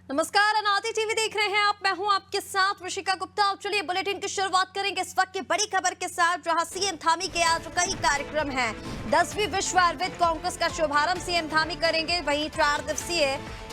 नमस्कार, अनादि टीवी देख रहे हैं आप। मैं हूं आपके साथ ऋषिका गुप्ता। अब चलिए बुलेटिन की शुरुआत करेंगे इस वक्त की बड़ी खबर के साथ, जहां सीएम धामी के आज कई कार्यक्रम हैं। 10वीं विश्व आयुर्वेद कांग्रेस का शुभारंभ सीएम धामी करेंगे। वहीं 4 दिवसीय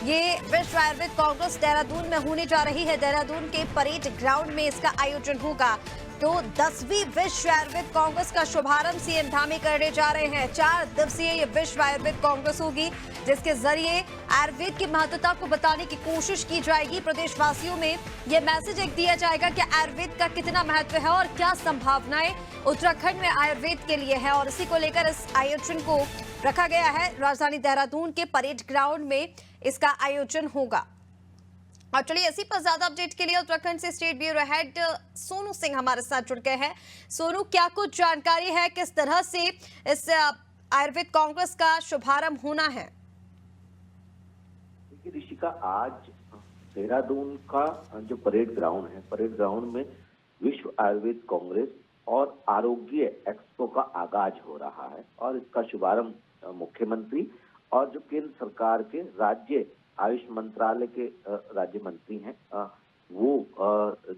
ये विश्व आयुर्वेद कांग्रेस देहरादून में होने जा रही है। देहरादून के परेड ग्राउंड में इसका आयोजन होगा। तो 10वीं विश्व आयुर्वेद कांग्रेस का शुभारंभ सीएम धामी करने जा रहे हैं। 4 दिवसीय ये विश्व आयुर्वेद कांग्रेस होगी, जिसके जरिए आयुर्वेद की महत्वता को बताने की कोशिश की जाएगी। प्रदेशवासियों में ये मैसेज एक दिया जाएगा कि आयुर्वेद का कितना महत्व है और क्या संभावनाएं उत्तराखंड में आयुर्वेद के लिए है। और इसी को लेकर इस आयोजन को रखा गया है। राजधानी देहरादून के परेड ग्राउंड में इसका आयोजन होगा। और चलिए इसी पर ज्यादा अपडेट के लिए उत्तराखंड से state bureau head Sonu Singh हमारे साथ जुड़ गए हैं। सोनू, क्या कुछ जानकारी है, किस तरह से इस आयुर्वेद कांग्रेस का शुभारंभ होना है? देखिए ऋषिका, आज देहरादून का जो परेड ग्राउंड है, परेड ग्राउंड में विश्व आयुर्वेद कांग्रेस और आरोग्य एक्सपो का आगाज हो रहा है। और इसका शुभारंभ मुख्यमंत्री और जो केंद्र सरकार के राज्य आयुष मंत्रालय के राज्य मंत्री हैं, वो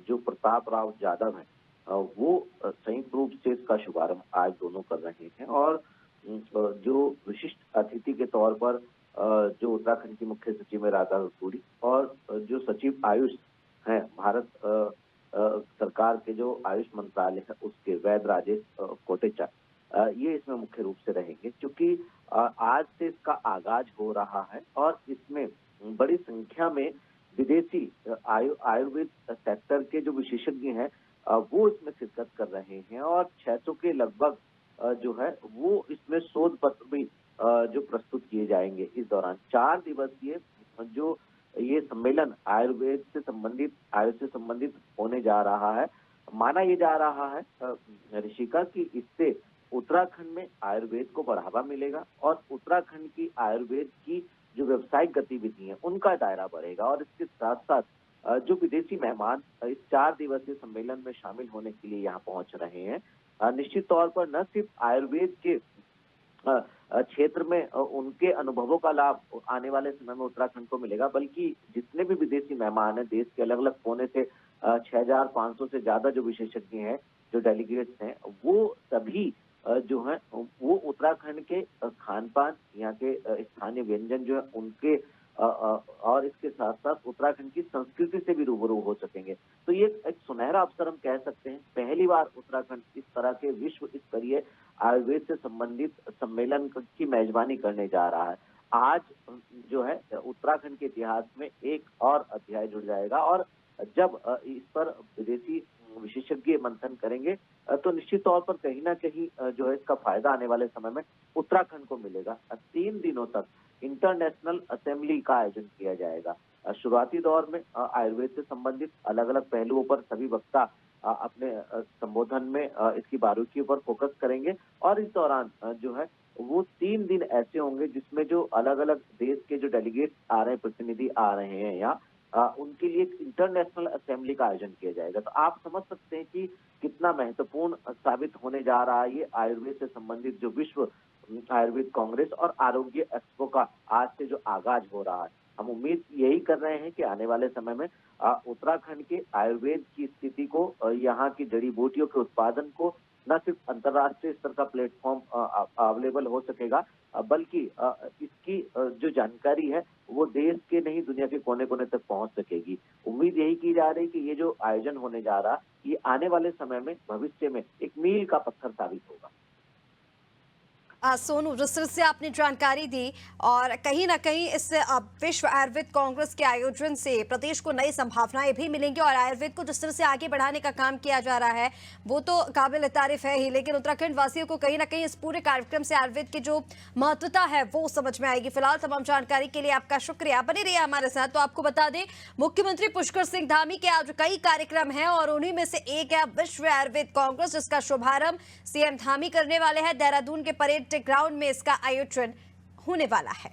जो प्रताप राव यादव हैं, वो संयुक्त रूप से इसका शुभारंभ आज दोनों कर रहे हैं। और जो विशिष्ट अतिथि के तौर पर जो उत्तराखंड की मुख्य सचिव है राधा रतूड़ी, और जो सचिव आयुष हैं भारत सरकार के जो आयुष मंत्रालय है उसके वैद्य राजेश कोटेचा, ये इसमें मुख्य रूप से रहेंगे। क्योंकि आज से इसका आगाज हो रहा है और इसमें बड़ी संख्या में विदेशी आयुर्वेद सेक्टर के जो विशेषज्ञ हैं वो इसमें शिरकत कर रहे हैं। और 600 के लगभग जो है वो इसमें शोध पत्र भी जो प्रस्तुत किए जाएंगे। इस दौरान 4 दिवसीय जो ये सम्मेलन आयुर्वेद से संबंधित, आयुष से संबंधित होने जा रहा है। माना ये जा रहा है ऋषिका कि इससे उत्तराखंड में आयुर्वेद को बढ़ावा मिलेगा और उत्तराखंड की आयुर्वेद की जो व्यावसायिक गतिविधि है उनका दायरा बढ़ेगा। और इसके साथ साथ जो विदेशी मेहमान इस 4 दिवसीय सम्मेलन में शामिल होने के लिए यहाँ पहुंच रहे हैं, निश्चित तौर पर न सिर्फ आयुर्वेद के क्षेत्र में उनके अनुभवों का लाभ आने वाले समय में उत्तराखंड को मिलेगा, बल्कि जितने भी विदेशी मेहमान हैं, देश के अलग अलग कोने से 6500 से ज्यादा जो विशेषज्ञ हैं, जो डेलीगेट्स हैं, वो सभी जो है वो उत्तराखंड के खान पान, यहाँ के स्थानीय व्यंजन जो है उनके और इसके साथ साथ उत्तराखंड की संस्कृति से भी रूबरू हो सकेंगे। तो ये एक सुनहरा अवसर हम कह सकते हैं। पहली बार उत्तराखंड इस तरह के विश्व स्तरीय आयुर्वेद से संबंधित सम्मेलन की मेजबानी करने जा रहा है। आज जो है उत्तराखंड के इतिहास में एक और अध्याय जुड़ जाएगा। और जब इस पर विदेशी विशेषज्ञ मंथन करेंगे तो निश्चित तौर पर कहीं ना कहीं जो है इसका फायदा आने वाले समय में उत्तराखंड को मिलेगा। 3 दिनों तक इंटरनेशनल असेंबली का आयोजन किया जाएगा। शुरुआती दौर में आयुर्वेद से संबंधित अलग अलग पहलुओं पर सभी वक्ता अपने संबोधन में इसकी बारीकियों पर फोकस करेंगे। और इस दौरान जो है वो 3 दिन ऐसे होंगे जिसमें जो अलग अलग देश के जो डेलीगेट आ रहे हैं, प्रतिनिधि आ रहे हैं यहाँ, उनके लिए एक इंटरनेशनल असेंबली का आयोजन किया जाएगा। तो आप समझ सकते हैं कि कितना महत्वपूर्ण साबित होने जा रहा है ये आयुर्वेद से संबंधित जो विश्व आयुर्वेद कांग्रेस और आरोग्य एक्सपो का आज से जो आगाज हो रहा है। हम उम्मीद यही कर रहे हैं कि आने वाले समय में उत्तराखंड के आयुर्वेद की स्थिति को, यहाँ की जड़ी बूटियों के उत्पादन को न सिर्फ अंतर्राष्ट्रीय स्तर का प्लेटफॉर्म अवेलेबल हो सकेगा, बल्कि इसकी जो जानकारी है वो देश के नहीं दुनिया के कोने कोने तक पहुंच सकेगी। उम्मीद यही की जा रही है कि ये जो आयोजन होने जा रहा है ये आने वाले समय में, भविष्य में एक मील का पत्थर साबित होगा। सोनू, जिस तरह से आपने जानकारी दी, और कहीं ना कहीं इस विश्व आयुर्वेद कांग्रेस के आयोजन से प्रदेश को नई संभावनाएं भी मिलेंगी। और आयुर्वेद को जिस तरह से आगे बढ़ाने का काम किया जा रहा है वो तो काबिल तारीफ है ही, लेकिन उत्तराखंड वासियों को कहीं ना कहीं इस पूरे कार्यक्रम से आयुर्वेद की जो महत्वता है वो समझ में आएगी। फिलहाल तमाम जानकारी के लिए आपका शुक्रिया। बने रहिए हमारे साथ। तो आपको बता दें, मुख्यमंत्री पुष्कर सिंह धामी के आज कई कार्यक्रम हैं और उन्हीं में से एक है विश्व आयुर्वेद कांग्रेस, जिसका शुभारंभ सीएम धामी करने वाले हैं। देहरादून के परेड ग्राउंड में इसका आयोजन होने वाला है।